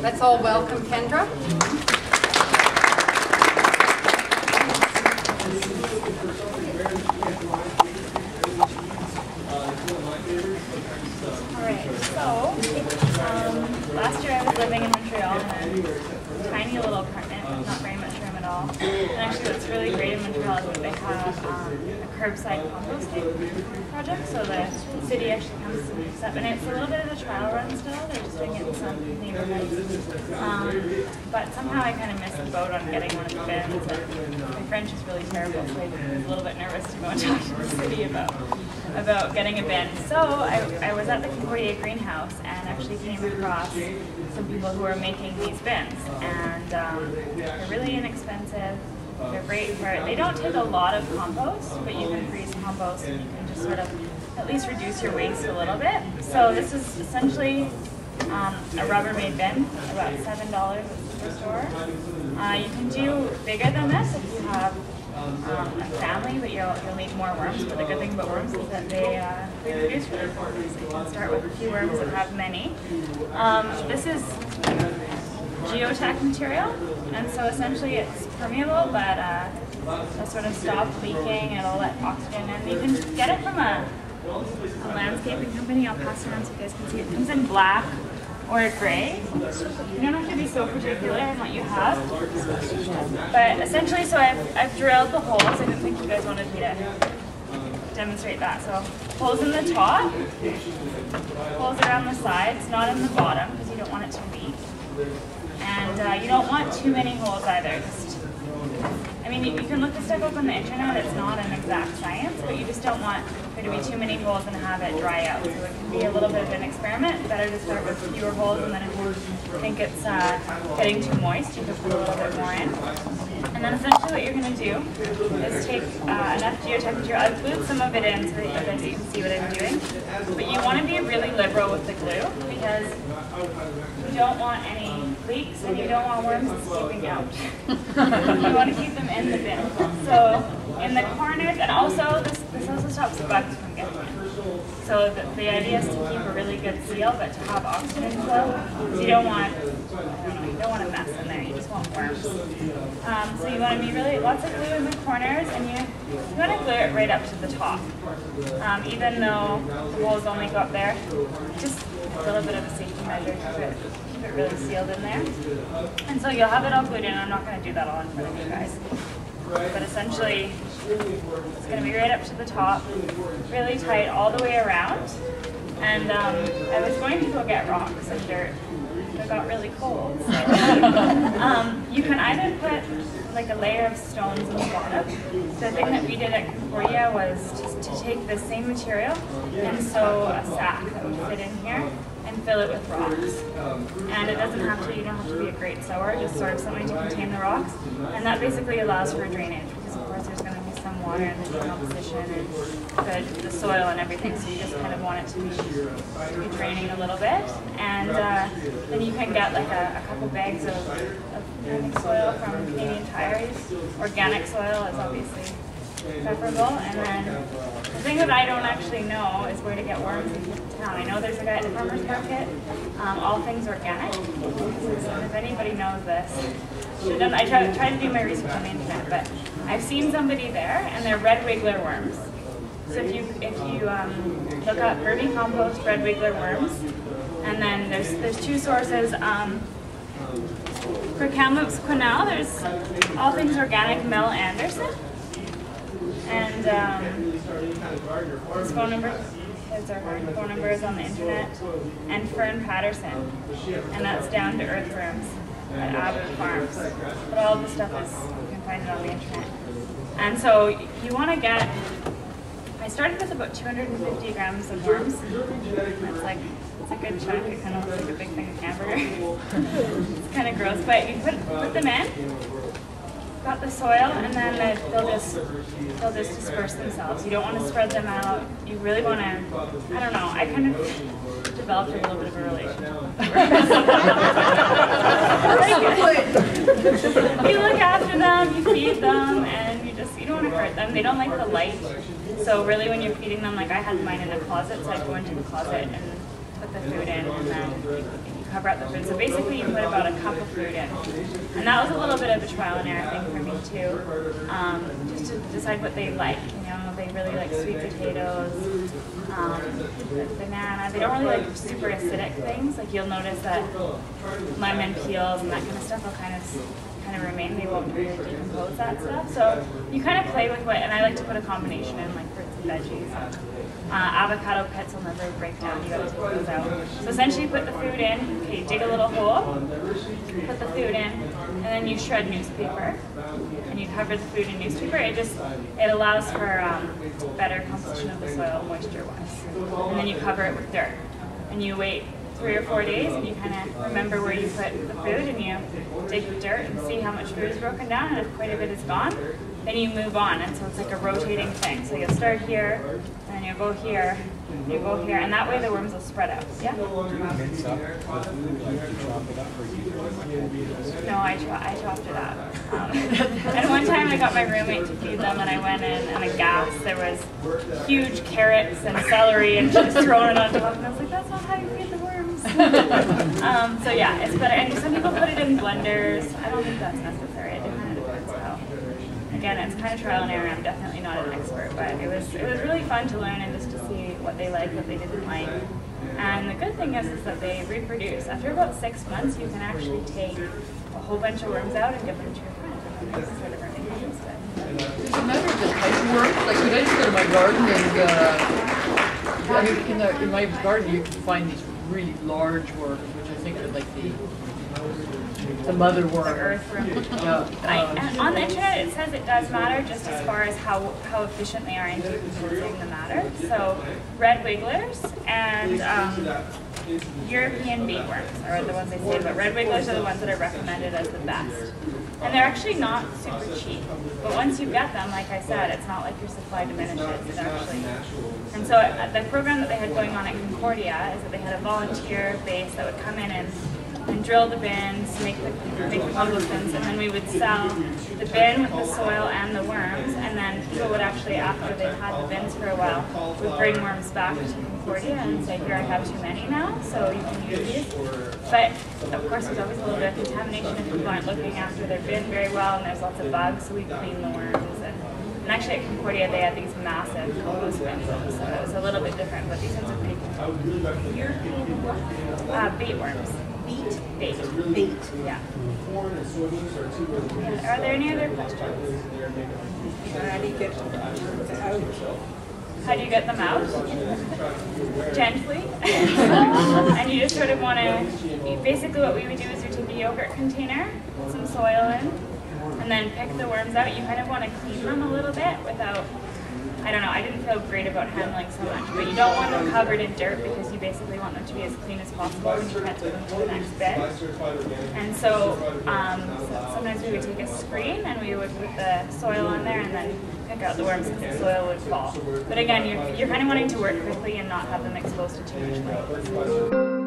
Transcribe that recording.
Let's all welcome Kendra. Alright, so last year I was living in Montreal in a tiny little apartment with not very much room at all. And actually what's really great in Montreal is that they have a curbside composting project, so the city actually comes and picks up, and it's a little bit of a trial run still. They're just doing it in some neighborhoods. But somehow I kind of missed the boat on getting one of the bins, and my French is really terrible, so I was a little bit nervous to go and talk to the city about getting a bin. So I was at the Concordia greenhouse and actually came across some people who are making these bins, and they're really inexpensive. They're great for it. They don't take a lot of compost, but you can freeze compost and you can just sort of at least reduce your waste a little bit. So this is essentially a Rubbermaid bin, about $7 at the store. You can do bigger than this if you have a family, but you'll need more worms. But the good thing about worms is that they reproduce really quickly, so you can start with a few worms and have many. This is geotech material, and so essentially it's permeable, but it'll sort of stop leaking, it'll let oxygen in. You can get it from a landscaping company. I'll pass it around so you guys can see. It comes in black or gray. You don't have to be so particular in what you have. But essentially, so I've drilled the holes. I didn't think you guys wanted me to demonstrate that. So holes in the top, holes around the sides, not in the bottom because you don't want it to leak. And you don't want too many holes either. I mean, you can look this stuff up on the internet. It's not an exact science, but you just don't want there to be too many holes and have it dry out. So it can be a little bit of an experiment. Better to start with fewer holes, and then if you think it's getting too moist, you can put a little bit more in. And then essentially what you're going to do is take enough geotech material. I've glued some of it in so that you guys can see what I'm doing. But you want to be really liberal with the glue because you don't want any leaks and you don't want worms escaping out. You want to keep them in the bin. So in the corners, and also this also stops the bugs from getting in. So the idea is to keep a really good seal, but to have oxygen flow. So you don't want a mess in there. You just want worms. So you want to be really lots of glue in the corners, and you want to glue it right up to the top. Even though the holes only go up there, just a little bit of a safety measure to keep it really sealed in there. And so you'll have it all glued in. I'm not going to do that all in front of you guys. But essentially, it's going to be right up to the top, really tight all the way around. And I was going to go get rocks and dirt. It got really cold. So you can either put like a layer of stones in the bottom. The thing that we did at Concordia was just to take the same material and sew a sack that would fit in here and fill it with rocks. And it doesn't have to, you don't have to be a great sewer, just sort of something to contain the rocks. And that basically allows for drainage because of course there's going to be some water in the decomposition and the soil and everything, so you just kind of want it to be draining a little bit. And then you can get like a couple bags of organic soil from Canadian Tires. Organic soil is obviously preferable. And then the thing that I don't actually know is where to get worms in town. I know there's a guy at the farmer's market, all things organic. So if anybody knows this, I tried to do my research on the internet, but I've seen somebody there, and they're red wiggler worms. So if you look up Vermicompost red wiggler worms, and then there's two sources. For Kamloops Quenelle, there's all things organic Mel Anderson, and his phone number is on the internet, and Fern Patterson, and that's Down to Earth Worms at Abbott Farms. But all of the stuff you can find it on the internet. And so you want to get, I started with about 250 grams of worms. It's a good chunk. It kind of looks like a big thing of hamburger. It's kind of gross, but you put them in, got the soil, and then they'll just disperse themselves. You don't want to spread them out. You really want to, I don't know, I kind of developed a little bit of a relationship with them. You look after them, you feed them, and you don't want to hurt them. They don't like the light. So really when you're feeding them, like I had mine in a closet, so I'd go into the closet and put the food in, and then you cover up the food. So basically you put about a cup of food in. And that was a little bit of a trial and error thing for me too, just to decide what they like. You know, they really like sweet potatoes, banana. They don't really like super acidic things. Like you'll notice that lemon peels and that kind of stuff will kind of remain. They won't really decompose that stuff. So you kind of play with what, and I like to put a combination in, like fruits and veggies. Avocado pits will never break down. You got to take those out. So essentially, you put the food in. Okay, you dig a little hole, put the food in, and then you shred newspaper, and you cover the food in newspaper. It allows for better composition of the soil, moisture-wise. And then you cover it with dirt, and you wait 3 or 4 days, and you kind of remember where you put the food, and you dig the dirt and see how much food is broken down, and if quite a bit is gone, then you move on. And so it's like a rotating thing. So you'll start here, and then you'll go here, you go here, and that way the worms will spread out. Yeah? No, I chopped it up. And one time I got my roommate to feed them, and I went in, and a gas, there was huge carrots and celery, and she was throwing it on top, and I was like, that's not how you feed the worms. So yeah, it's better. And some people put it in blenders. I don't think that's necessary. It kind of depends how. Again, it's kind of trial and error. I'm definitely not an expert, but it was really fun to learn and just to see what they liked, what they didn't like. And the good thing is that they reproduce. After about 6 months, you can actually take a whole bunch of worms out and give them to your friends, and then sort of remain interested. Does it matter the type of worm? Like when I just go to my garden and in my garden you can find these really large worms, which I think are like the mother worm. The earthworm. On the internet it says it does matter just as far as how efficient they are in decomposing the matter. So red wigglers and European bait worms are the ones they say, but red wigglers are the ones that are recommended as the best. And they're actually not super cheap. But once you get them, like I said, it's not like your supply diminishes. It actually. And so the program that they had going on at Concordia is that they had a volunteer base that would come in and drill the bins, make the compost bins, and then we would sell the bin with the soil and the worms, and then people would actually, after they've had the bins for a while, would bring worms back to Concordia and say, here, I have too many now, so you can use these. But of course there's always a little bit of contamination if people aren't looking after their bin very well, and there's lots of bugs, so we clean the worms. And actually at Concordia they had these massive compost bins, so it was a little bit different, but these ones are pretty cool. European bait worms. Bait. Yeah. Are there any other questions? How do you get them out? How do you get them out? Gently. And you just sort of want to, basically what we would do is you take a yogurt container, put some soil in, and then pick the worms out. You kind of want to clean them a little bit without, I don't know, I didn't feel great about handling so much, but you don't want them covered in dirt because you basically want them to be as clean as possible when you transfer them to the next bin. And so sometimes we would take a screen and we would put the soil on there and then pick out the worms because the soil would fall. But again, you're kind of wanting to work quickly and not have them exposed to too much light.